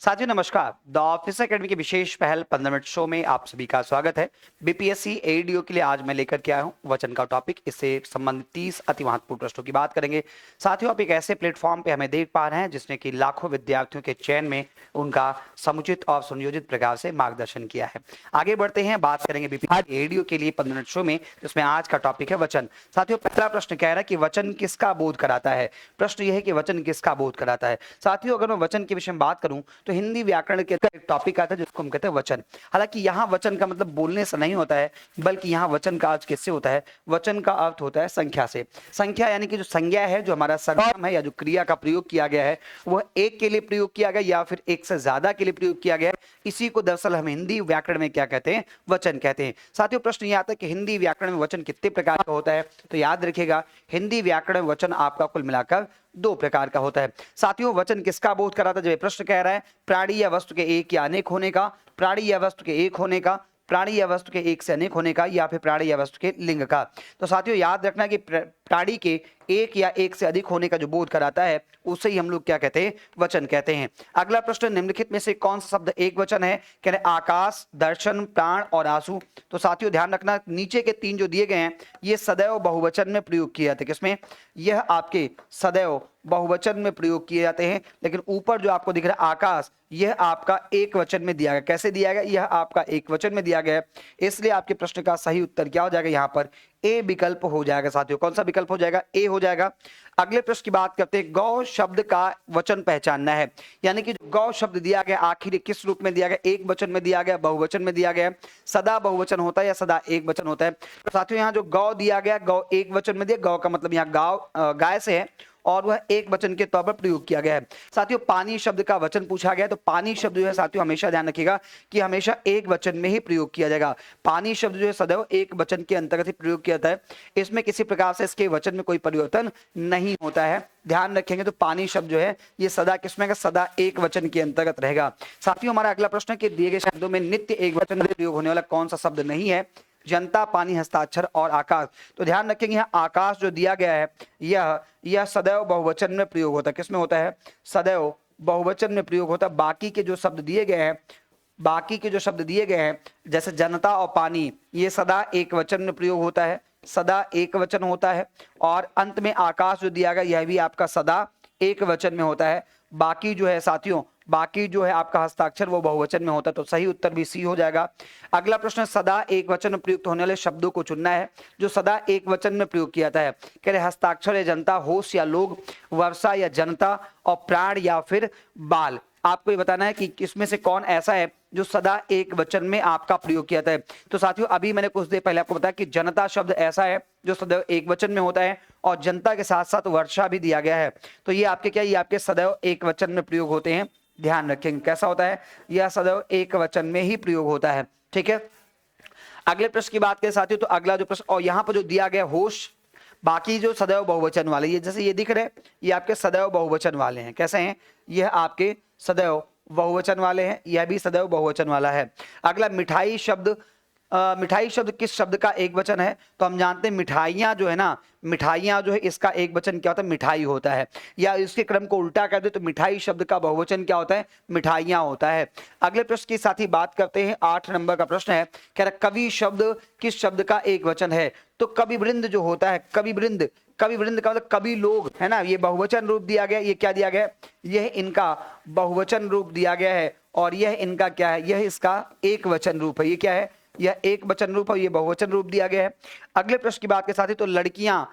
साथियों नमस्कार। The office academy की विशेष पहल 15 मिनट शो में आप सभी का स्वागत है। बीपीएससी एडीओ के लिए आज मैं लेकर के आया हूं वचन का टॉपिक। इससे संबंधित 30 अति महत्वपूर्ण प्रश्नों की बात करेंगे। साथियों आप एक ऐसे प्लेटफॉर्म पे हमें देख पा रहे हैं जिसने कि लाखों विद्यार्थियों के चयन में उनका समुचित और सुनियोजित प्रकार से मार्गदर्शन किया है। आगे बढ़ते हैं, बात करेंगे बीपीएससी एडीओ के लिए 15 मिनट शो में, जिसमें आज का टॉपिक है वचन। साथियों पहला प्रश्न कह रहा है कि वचन किसका बोध कराता है। प्रश्न यह है कि वचन किसका बोध कराता है। साथियों अगर मैं वचन के विषय में बात करूं तो हिंदी व्याकरण के एक टॉपिक आता है जिसको हम कहते हैं वचन। हालांकि यहाँ वचन का मतलब बोलने से नहीं होता है, बल्कि यहाँ वचन का अर्थ किससे होता है। वचन का अर्थ होता है संख्या से। संख्या यानी कि जो संज्ञा है, जो हमारा सर्वनाम है या जो क्रिया का प्रयोग किया गया है वह एक के लिए प्रयोग किया गया या फिर एक से ज्यादा के लिए प्रयोग किया गया है, इसी को दरअसल हम हिंदी व्याकरण में क्या कहते हैं, वचन कहते हैं। साथियों प्रश्न ये आता है कि हिंदी व्याकरण में वचन कितने प्रकार का होता है, तो याद रखिएगा हिंदी व्याकरण में वचन आपका कुल मिलाकर 2 प्रकार का होता है। साथियों वचन किसका बोध कराता है, जब ये प्रश्न कह रहा है प्राणी या वस्तु के एक या अनेक होने का, प्राणी या वस्तु के एक होने का, प्राणी या वस्तु के एक से अनेक होने का, या फिर प्राणी या वस्तु के लिंग का। तो साथियों याद रखना कि प्राणी के एक या एक से अधिक होने का जो बोध कराता है उसे ही हम लोग क्या कहते हैं, वचन कहते हैं। अगला प्रश्न, निम्नलिखित में से कौन सा शब्द एक वचन है। कह रहे आकाश, दर्शन, प्राण और आंसू। तो साथियों ध्यान रखना नीचे के 3 जो दिए गए हैं ये सदैव बहुवचन में प्रयोग किए जाते हैं। किसमें, यह आपके सदैव बहुवचन में प्रयोग किए जाते हैं। लेकिन ऊपर जो आपको दिख रहा है आकाश, यह आपका एक वचन में दिया गया। कैसे दिया गया, यह आपका एक वचन में दिया गया है, इसलिए आपके प्रश्न का सही उत्तर क्या हो जाएगा, यहाँ पर ए विकल्प हो जाएगा। साथियों कौन सा विकल्प हो जाएगा, ए हो जाएगा। अगले प्रश्न की बात करते हैं, गौ शब्द का वचन पहचानना है। यानी कि गौ शब्द दिया गया आखिर किस रूप में दिया गया, एक वचन में दिया गया, बहुवचन में दिया गया, सदा बहुवचन होता है या सदा एक वचन होता है। तो साथियों यहाँ जो गौ दिया गया, गौ एक वचन में दिया, गौ का मतलब यहाँ गाय से है और वह एक वचन के तौर पर प्रयोग किया गया है। साथियों पानी शब्द का वचन पूछा गया है, तो पानी शब्द जो है साथियों हमेशा ध्यान रखिएगा कि हमेशा एक वचन में ही प्रयोग किया जाएगा। पानी शब्द जो है सदैव एक वचन के अंतर्गत ही प्रयोग किया जाता है, इसमें किसी प्रकार से इसके वचन में कोई परिवर्तन नहीं होता है। ध्यान रखेंगे तो पानी शब्द जो है ये सदा किसमें का, सदा एक वचन के अंतर्गत रहेगा। साथियों हमारा अगला प्रश्न है कि दिए गए शब्दों में नित्य एक वचन में प्रयोग होने वाला कौन सा शब्द नहीं है। जनता, पानी, हस्ताक्षर और आकाश। तो ध्यान रखेंगे यहाँ आकाश जो दिया गया है यह सदैव बहुवचन में प्रयोग होता है। किसमें होता है, सदैव बहुवचन में प्रयोग होता है। बाकी के जो शब्द दिए गए हैं जैसे जनता और पानी, ये सदा एक वचन में प्रयोग होता है, सदा एक वचन होता है। और अंत में आकाश जो दिया गया यह भी आपका सदा एक वचन में होता है। बाकी जो है साथियों, बाकी जो है आपका हस्ताक्षर वो बहुवचन में होता है, तो सही उत्तर भी सी हो जाएगा। अगला प्रश्न, सदा एक वचन में प्रयुक्त होने वाले शब्दों को चुनना है जो सदा एक वचन में प्रयोग किया जाता है। कह रहे हस्ताक्षर या जनता, होश या लोग, वर्षा या जनता और प्राण या फिर बाल। आपको ये बताना है कि इसमें से कौन ऐसा है जो सदा एक वचन में आपका प्रयोग किया जाता है। तो साथियों अभी मैंने कुछ देर पहले आपको बताया कि जनता शब्द ऐसा है जो सदैव एक वचन में होता है और जनता के साथ साथ वर्षा भी दिया गया है, तो ये आपके क्या, ये आपके सदैव एक वचन में प्रयोग होते हैं। ध्यान रखेंगे कैसा होता है, यह सदैव एक वचन में ही प्रयोग होता है। ठीक है, अगले प्रश्न की बात करें साथियों, तो अगला जो प्रश्न और यहाँ पर जो दिया गया होश, बाकी जो सदैव बहुवचन वाले, ये जैसे ये दिख रहे हैं ये आपके सदैव बहुवचन वाले हैं। कैसे हैं, यह आपके सदैव बहुवचन वाले हैं, यह भी सदैव बहुवचन वाला है। अगला मिठाई शब्द, मिठाई शब्द किस शब्द का एक वचन है, तो हम जानते हैं मिठाइयाँ जो है ना, मिठाइयाँ जो है इसका एक वचन क्या होता है, मिठाई होता है। या इसके क्रम को उल्टा कर दे तो मिठाई शब्द का बहुवचन क्या होता है, मिठाइयाँ होता है। अगले प्रश्न के साथ ही बात करते हैं, 8 नंबर का प्रश्न है, कह रहा कवि शब्द किस शब्द का एक वचन है। तो कविवृंद जो होता है, कविवृंद का मतलब कवि लोग है ना, ये बहुवचन रूप दिया गया, ये क्या दिया गया, यह इनका बहुवचन रूप दिया गया है और यह इनका क्या है, यह इसका एक वचन रूप है। ये क्या है, यह एक वचन रूप है, ये बहुवचन रूप दिया गया है। अगले प्रश्न की बात के साथ ही, तो लड़कियां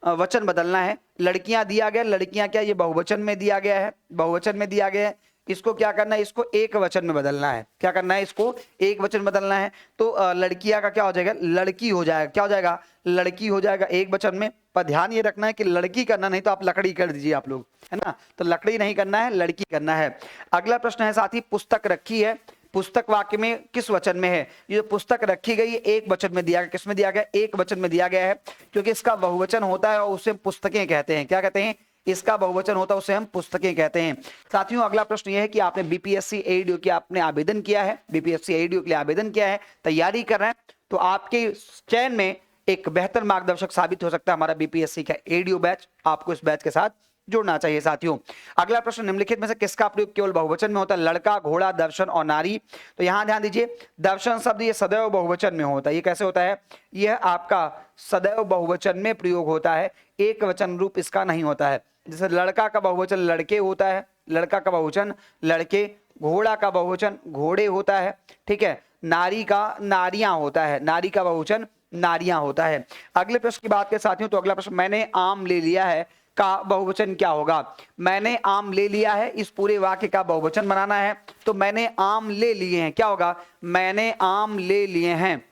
वचन बदलना है। लड़कियां दिया गया, लड़कियां क्या, ये बहुवचन में दिया गया है, बहुवचन में दिया गया है। इसको क्या करना है, इसको एक वचन में बदलना है। क्या करना है, इसको एक वचन बदलना है। तो लड़कियां का क्या हो जाएगा, लड़की हो जाएगा। क्या हो जाएगा, लड़की हो जाएगा एक वचन में। पर ध्यान ये रखना है कि लड़की करना नहीं तो आप लकड़ी कर दीजिए आप लोग, है ना, तो लकड़ी नहीं करना है, लड़की करना है। अगला प्रश्न है साथी, पुस्तक रखी है, पुस्तक वाक्य में किस वचन में है। ये पुस्तक रखी गई एक वचन में दिया गया, किसमें दिया गया, एक वचन में दिया गया है, क्योंकि इसका बहुवचन होता है और उसे पुस्तकें कहते हैं। क्या कहते हैं, इसका बहुवचन होता है उसे हम पुस्तकें कहते हैं। साथियों अगला प्रश्न यह है कि आपने बीपीएससी एडीओ के आपने आवेदन किया है, बीपीएससी एडीओ के लिए आवेदन किया है, तैयारी कर रहे हैं, तो आपके चयन में एक बेहतर मार्गदर्शक साबित हो सकता है हमारा बीपीएससी का एडीओ बैच। आपको इस बैच के साथ जुड़ना चाहिए साथियों। अगला प्रश्न, निम्नलिखित में से किसका प्रयोग केवल बहुवचन में होता है? लड़का, घोड़ा, दर्शन और नारी। तो यहां ध्यान दीजिए, दर्शन शब्द ये सदैव बहुवचन में होता है। ये कैसे होता है? यह आपका सदैव बहुवचन में प्रयोग होता है, एक वचन रूप इसका नहीं होता है। जैसे लड़का का बहुवचन लड़के होता है, लड़का का बहुवचन लड़के, घोड़ा का बहुवचन घोड़े होता है, ठीक है, नारी का नारियां होता है, नारी का बहुवचन नारियां होता है। अगले प्रश्न की बात करें साथियों, तो अगला प्रश्न, मैंने आम ले लिया है का बहुवचन क्या होगा? मैंने आम ले लिया है, इस पूरे वाक्य का बहुवचन बनाना है, तो मैंने आम ले लिए हैं, क्या होगा? मैंने आम ले लिए हैं,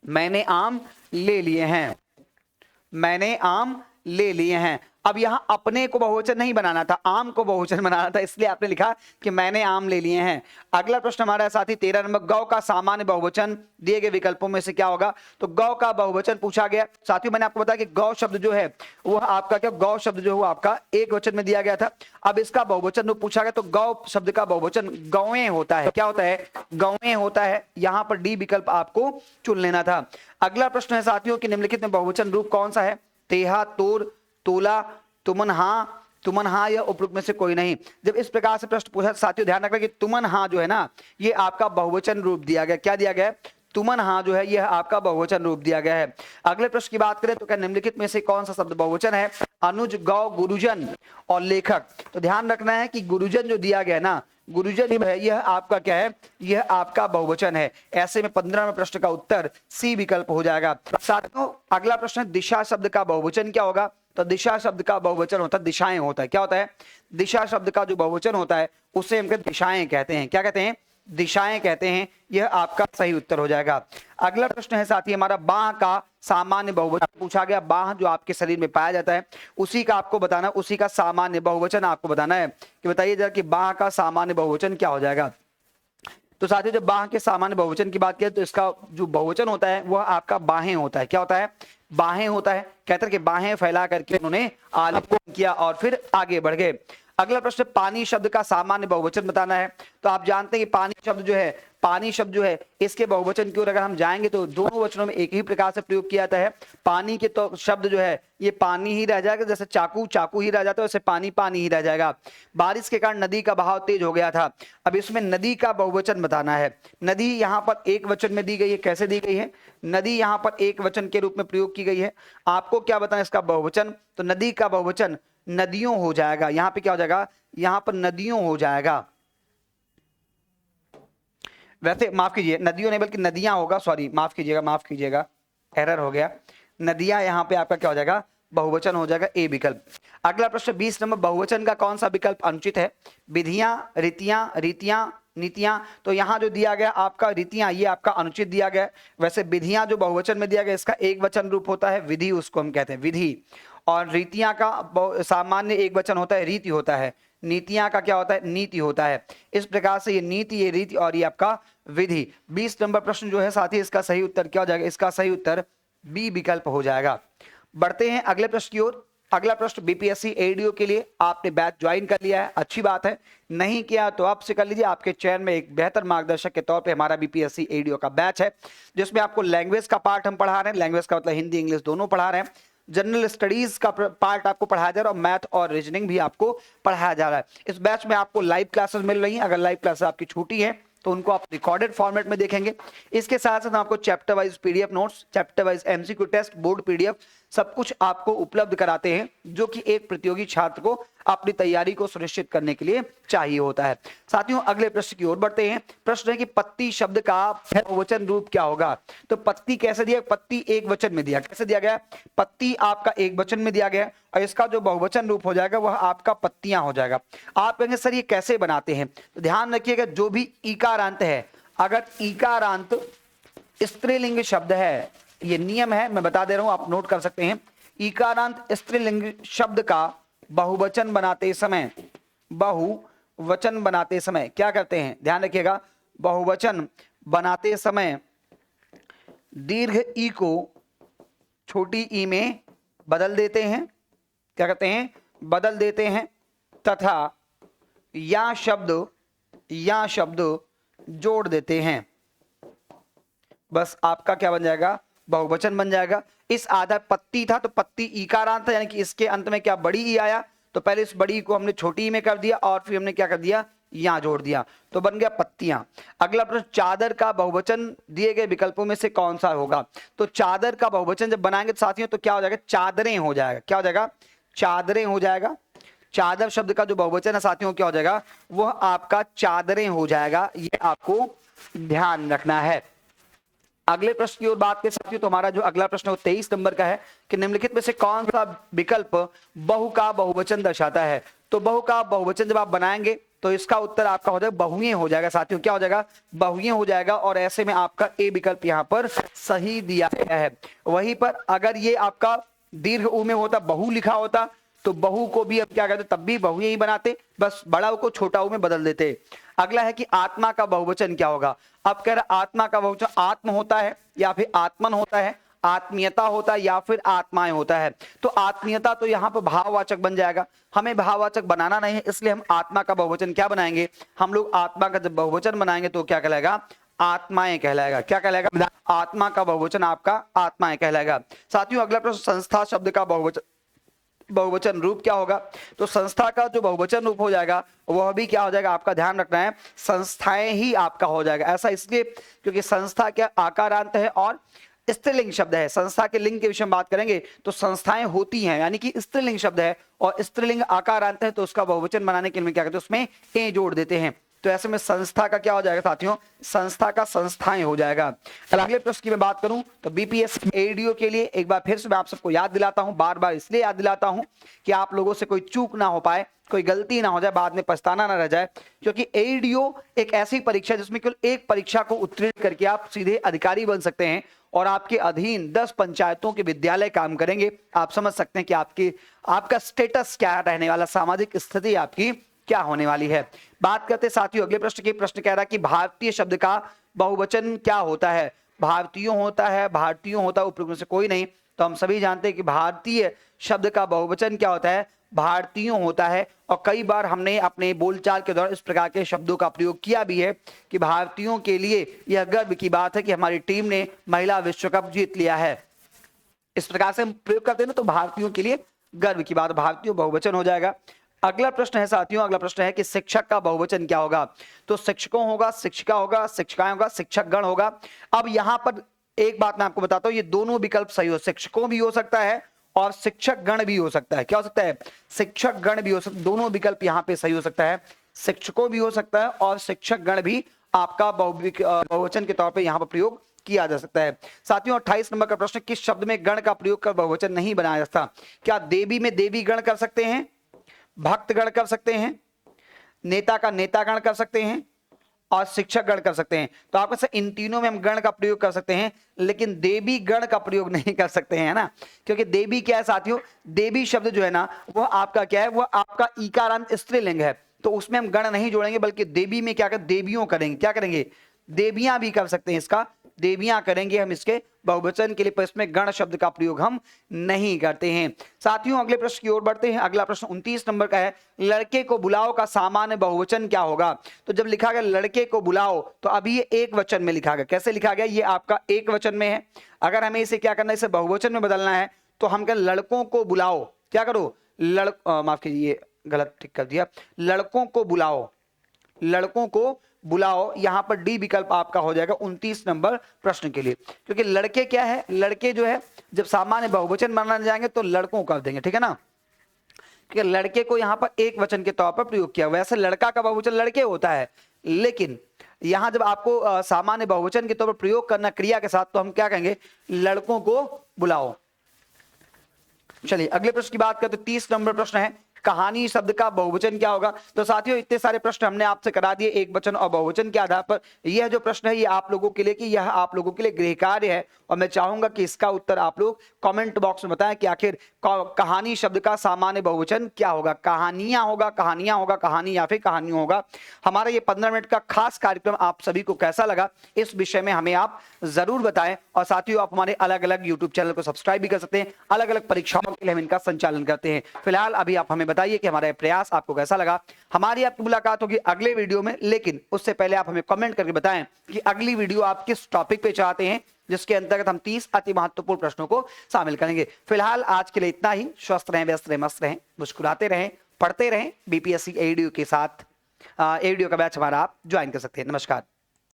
मैंने आम ले लिए हैं, मैंने आम ले लिए हैं। अब यहां अपने को बहुवचन नहीं बनाना था, आम को बहुवचन बनाना था, इसलिए आपने लिखा कि मैंने आम ले लिए हैं। अगला प्रश्न हमारा साथी 13 नंबर, गौ का सामान्य बहुवचन दिए गए विकल्पों में से क्या होगा? तो गौ का बहुवचन पूछा गया साथियों। मैंने आपको बताया कि गौ शब्द जो है वह आपका क्या, गौ शब्द जो है आपका एक वचन में दिया गया था। अब इसका बहुवचन जो पूछा गया, तो गौ शब्द का बहुवचन गौएं होता है, क्या होता है? गौएं होता है। यहां पर डी विकल्प आपको चुन लेना था। अगला प्रश्न है साथियों कि निम्नलिखित में बहुवचन रूप कौन सा है? तेहा, तोर, तोला, तुमन हाँ या उपयुक्त में से कोई नहीं। जब इस प्रकार से प्रश्न पूछा साथियों, ध्यान रखना कि तुमन हाँ जो है ना, ये आपका बहुवचन रूप दिया गया। क्या दिया गया है? तुमन हाँ जो है यह आपका बहुवचन रूप दिया गया है। अगले प्रश्न की बात करें तो क्या निम्नलिखित में से कौन सा शब्द बहुवचन है? अनुज, गौ, गुरुजन और लेखक। तो ध्यान रखना है कि गुरुजन जो दिया गया ना, गुरुजन है, यह आपका क्या है? यह आपका बहुवचन है। ऐसे में 15वें प्रश्न का उत्तर सी विकल्प हो जाएगा साथियों। अगला प्रश्न है, दिशा शब्द का बहुवचन क्या होगा? तो दिशा शब्द का बहुवचन होता है दिशाएं होता है। क्या होता है? दिशा शब्द का जो बहुवचन होता है उसे हम दिशाएं कहते हैं। क्या कहते हैं? दिशाएं कहते हैं। यह आपका सही उत्तर हो जाएगा। अगला प्रश्न है साथी हमारा, बाह का सामान्य बहुवचन पूछा गया। बाह जो आपके शरीर में पाया जाता है उसी का आपको बताना, उसी का सामान्य बहुवचन आपको बताना है कि बताइए जरा कि बाह का सामान्य बहुवचन क्या हो जाएगा। तो साथियों जब बाह के सामान्य बहुवचन की बात करें तो इसका जो बहुवचन होता है वह आपका बाहें होता है। क्या होता है? बाहें होता है। कहते हैं कि बाहें फैला करके उन्होंने आलिंगन किया और फिर आगे बढ़ गए। अगला प्रश्न, पानी शब्द का सामान्य बहुवचन बताना है। तो आप जानते हैं कि पानी शब्द जो है, पानी शब्द जो है इसके बहुवचन की ओर अगर हम जाएंगे तो दोनों वचनों में एक ही प्रकार से प्रयोग किया जाता है। पानी के तो शब्द जो है ये पानी ही रह जाएगा, जैसे चाकू चाकू ही रह जाता है वैसे पानी पानी ही रह जाएगा। बारिश के कारण नदी का बहाव तेज हो गया था। अब इसमें नदी का बहुवचन बताना है। नदी यहाँ पर एक वचन में दी गई है। कैसे दी गई है? नदी यहाँ पर एक वचन के रूप में प्रयोग की गई है। आपको क्या बताना इसका बहुवचन? तो नदी का बहुवचन नदियों हो जाएगा। यहां पे क्या हो जाएगा? यहां पर नदियों हो जाएगा। वैसे माफ कीजिए, नदियों नहीं बल्कि नदियां होगा, सॉरी माफ कीजिएगा, एरर हो गया। नदियां यहां पे आपका क्या हो जाएगा? बहुवचन हो जाएगा, ए विकल्प। अगला प्रश्न 20 नंबर, बहुवचन का कौन सा विकल्प अनुचित है? विधियां, रीतियां, नीतियां। तो यहां जो दिया गया आपका रीतियां, ये आपका अनुचित दिया गया। वैसे विधियां जो बहुवचन में दिया गया इसका एक वचन रूप होता है विधि, उसको हम कहते हैं विधि। और रीतियां का सामान्य एक वचन होता है रीति होता है। नीतियां का क्या होता है? नीति होता है। इस प्रकार से ये नीति, ये रीति और ये आपका विधि। 20 नंबर प्रश्न जो है साथी इसका सही उत्तर क्या हो जाएगा? इसका सही उत्तर बी विकल्प हो जाएगा। बढ़ते हैं अगले प्रश्न की ओर। अगला प्रश्न, बीपीएससी एडीओ के लिए आपने बैच ज्वाइन कर लिया है, अच्छी बात है। नहीं किया तो आपसे कर लीजिए। आपके चयन में एक बेहतर मार्गदर्शक के तौर पे हमारा बीपीएससी एडीओ का बैच है, जिसमें आपको लैंग्वेज का पार्ट हम पढ़ा रहे हैं। लैंग्वेज का मतलब हिंदी इंग्लिश दोनों पढ़ा रहे हैं। जनरल स्टडीज का पार्ट आपको पढ़ाया जा रहा है और मैथ और रीजनिंग भी आपको पढ़ाया जा रहा है। इस बैच में आपको लाइव क्लासेस मिल रही हैं। अगर लाइव क्लासेस आपकी छूटी है तो उनको आप रिकॉर्डेड फॉर्मेट में देखेंगे। इसके साथ साथ आपको chapter wise PDF notes, chapter wise MCQ test, board PDF सब कुछ आपको उपलब्ध कराते हैं, जो कि एक प्रतियोगी छात्र को अपनी तैयारी को सुनिश्चित करने के लिए चाहिए होता है। साथियों अगले प्रश्न की ओर बढ़ते हैं। प्रश्न है कि पत्ती शब्द का बहुवचन रूप क्या होगा? तो पत्ती कैसे दिया? पत्ती एक वचन में दिया। कैसे दिया गया? पत्ती आपका एक वचन में दिया गया और इसका जो बहुवचन रूप हो जाएगा वह आपका पत्तियां हो जाएगा। आप कहेंगे सर ये कैसे बनाते हैं? तो ध्यान रखिएगा, जो भी ईकारांत है, अगर ईकारांत स्त्रीलिंग शब्द है, ये नियम है, मैं बता दे रहा हूं, आप नोट कर सकते हैं। ईकारांत स्त्रीलिंग शब्द का बहुवचन बनाते समय क्या करते हैं? ध्यान रखिएगा, बहुवचन बनाते समय दीर्घ ई को छोटी ई में बदल देते हैं। क्या करते हैं? बदल देते हैं। तथा या शब्द जोड़ देते हैं। बस आपका क्या बन जाएगा? बहुवचन बन जाएगा। इस आधार पत्ती था तो पत्ती ईकारांत था, यानी कि इसके अंत में क्या बड़ी ई आया तो पहले इस बड़ी को हमने छोटी में कर दिया और फिर हमने क्या कर दिया, यहां जोड़ दिया, तो बन गया पत्तियां। अगला प्रश्न, चादर का बहुवचन दिए गए विकल्पों में से कौन सा होगा? तो चादर का बहुवचन जब बनाएंगे तो साथियों तो क्या हो जाएगा, चादरें हो जाएगा। क्या हो जाएगा, चादरें हो जाएगा। चादर शब्द का जो बहुवचन है साथियों क्या हो जाएगा, वह आपका चादरें हो जाएगा। ये आपको ध्यान रखना है। अगले प्रश्न की ओर बात करें साथियों, तो हमारा जो अगला प्रश्न है वो 23 नंबर का है कि निम्नलिखित में से कौन सा विकल्प बहु का बहुवचन दर्शाता है? तो बहु का बहुवचन जब आप बनाएंगे तो इसका उत्तर आपका हो जाएगा बहुएं हो जाएगा साथियों। क्या हो जाएगा, बहुएं हो जाएगा। और ऐसे में आपका ए विकल्प यहाँ पर सही दिया गया है। वहीं पर अगर ये आपका दीर्घ ऊ में होता, बहु लिखा होता, तो बहु को भी अब क्या कहते, तब भी बहुएं ही बनाते, बस बड़ा ऊ को छोटा ऊ में बदल देते। अगला है कि आत्मा का बहुवचन क्या होगा? अब कह रहा आत्मा का बहुवचन आत्म होता है या फिर आत्मन होता है, आत्मीयता होता है या फिर आत्माएं होता है। तो आत्मीयता तो यहाँ पर भाववाचक बन जाएगा, हमें भाववाचक बनाना नहीं है, इसलिए हम आत्मा का बहुवचन क्या बनाएंगे, हम लोग आत्मा का जब बहुवचन बनाएंगे तो क्या कहलाएगा, आत्माएं कहलाएगा। क्या कहलाएगा, आत्मा का बहुवचन आपका आत्माएं कहलाएगा। साथियों अगला प्रश्न, संस्था शब्द का बहुवचन रूप क्या होगा? तो संस्था का जो बहुवचन रूप हो जाएगा वह भी क्या हो जाएगा, आपका ध्यान रखना है, संस्थाएं ही आपका हो जाएगा। ऐसा इसलिए क्योंकि संस्था क्या आकारांत है और स्त्रीलिंग शब्द है। संस्था के लिंग के विषय में बात करेंगे तो संस्थाएं होती हैं, यानी कि स्त्रीलिंग शब्द है और स्त्रीलिंग आकारांत है, तो उसका बहुवचन बनाने के लिए क्या करते हैं, उसमें ए जोड़ देते हैं। तो ऐसे में संस्था का क्या हो जाएगा साथियों, संस्था का संस्थाएं हो जाएगा। अगले प्रश्न की मैं बात करूं तो बीपीएससी एडीओ के लिए एक बार फिर से मैं आप सबको याद दिलाता हूं, बार बार इसलिए याद दिलाता हूं कि आप लोगों से कोई चूक ना हो पाए, कोई गलती ना हो जाए, बाद में पछताना ना रह जाए। क्योंकि एडीओ एक ऐसी परीक्षा जिसमें केवल एक परीक्षा को उत्तीर्ण करके आप सीधे अधिकारी बन सकते हैं और आपके अधीन 10 पंचायतों के विद्यालय काम करेंगे। आप समझ सकते हैं कि आपका स्टेटस क्या रहने वाला, सामाजिक स्थिति आपकी क्या होने वाली है। बात करते साथियों अगले प्रश्न की। प्रश्न कह रहा है कि भारतीय शब्द का बहुवचन क्या होता है? भारतीयों होता है, भारतीयों होता है, उपयुक्त में से कोई नहीं। तो हम सभी जानते हैं कि भारतीय शब्द का बहुवचन क्या होता है, भारतीयों होता है। और कई बार हमने अपने बोलचाल के दौरान इस प्रकार के शब्दों का प्रयोग किया भी है कि भारतीयों के लिए यह गर्व की बात है कि हमारी टीम ने महिला विश्व कप जीत लिया है। इस प्रकार से हम प्रयोग करते हैं ना, तो भारतीयों के लिए गर्व की बात, भारतीयों बहुवचन हो जाएगा। अगला प्रश्न है साथियों, अगला प्रश्न है कि शिक्षक का बहुवचन क्या होगा? तो शिक्षकों होगा, शिक्षिका होगा, शिक्षिकाएं होगा, शिक्षक गण होगा। अब यहां पर एक बात मैं आपको बताता हूं, ये दोनों विकल्प सही हो, शिक्षकों भी हो सकता है और शिक्षक गण भी हो सकता है। क्या हो सकता है, शिक्षक गण भी हो सकता है, दोनों विकल्प यहां पे सही हो सकता है। शिक्षकों भी हो सकता है और शिक्षक गण भी आपका बहुवचन के तौर पर यहां पर प्रयोग किया जा सकता है। साथियों 28 नंबर का प्रश्न, किस शब्द में गण का प्रयोग कर बहुवचन नहीं बनाया जा सकता? क्या देवी में देवी गण कर सकते हैं, भक्तगण कर सकते हैं, नेता का नेतागण कर सकते हैं और शिक्षक गण कर सकते हैं? तो आपके से इन तीनों में हम गण का प्रयोग कर सकते हैं, लेकिन देवी गण का प्रयोग नहीं कर सकते हैं, है ना। क्योंकि देवी क्या है साथियों, देवी शब्द जो है ना वो आपका क्या है, वो आपका ईकारांत स्त्रीलिंग है, तो उसमें हम गण नहीं जोड़ेंगे, बल्कि देवी में क्या करें, देवियों करेंगे। क्या करेंगे, देवियां भी कर सकते हैं, इसका देवियां करेंगे हम इसके बहुवचन के लिए, पर इसमें गण शब्द का प्रयोग हम नहीं करते हैं। साथियों अगले प्रश्न की ओर बढ़ते हैं। अगला प्रश्न 29 नंबर का है, लड़के को बुलाओ का सामान्य बहुवचन क्या होगा? तो जब लिखा गया लड़के को बुलाओ तो अभी ये एक वचन में लिखा गया। कैसे लिखा गया, ये आपका एक वचन में है। अगर हमें इसे क्या करना है, इसे बहुवचन में बदलना है तो हम कहें लड़कों को बुलाओ। क्या करो, माफ कीजिए गलत ठीक कर दिया, लड़कों को बुलाओ, लड़कों को बुलाओ। यहां पर डी विकल्प आपका हो जाएगा 29 नंबर प्रश्न के लिए। क्योंकि लड़के क्या है, लड़के जो है जब सामान्य बहुवचन बनाने जाएंगे तो लड़कों कर देंगे, ठीक है ना। क्योंकि लड़के को यहां पर एक वचन के तौर पर प्रयोग किया, वैसे लड़का का बहुवचन लड़के होता है, लेकिन यहां जब आपको सामान्य बहुवचन के तौर पर प्रयोग करना क्रिया के साथ, तो हम क्या कहेंगे, लड़कों को बुलाओ। चलिए अगले प्रश्न की बात करते, 30 नंबर प्रश्न है, कहानी शब्द का बहुवचन क्या होगा? तो साथियों इतने सारे प्रश्न हमने आपसे करा दिए एक वचन और बहुवचन के आधार पर। यह जो प्रश्न है ये आप लोगों के लिए, कि यह आप लोगों के लिए गृह कार्य है और मैं चाहूंगा कि इसका उत्तर आप लोग कमेंट बॉक्स में बताएं कि आखिर कहानी शब्द का सामान्य बहुवचन क्या होगा। कहानियां होगा, कहानियां होगा, कहानी या फिर कहानियों होगा। हमारा ये 15 मिनट का खास कार्यक्रम आप सभी को कैसा लगा, इस विषय में हमें आप जरूर बताएं। और साथियों आप हमारे अलग अलग यूट्यूब चैनल को सब्सक्राइब भी कर सकते हैं, अलग अलग परीक्षाओं के लिए हम इनका संचालन करते हैं। फिलहाल अभी आप हमें बताइए कि हमारा प्रयास आपको कैसा लगा। हमारी आपकी मुलाकात होगी अगले वीडियो में, लेकिन उससे पहले आप हमें कमेंट करके बताएं कि अगली वीडियो आप किस टॉपिक पे चाहते हैं, जिसके अंतर्गत हम 30 अति महत्वपूर्ण प्रश्नों को शामिल करेंगे। फिलहाल आज के लिए इतना ही। स्वस्थ रहें, व्यस्त रहें, मस्त रहें, मुस्कुराते रहें, पढ़ते रहें बीपीएससी एडीओ के साथ। एडीओ का बैच हमारा आप ज्वाइन कर सकते हैं। नमस्कार।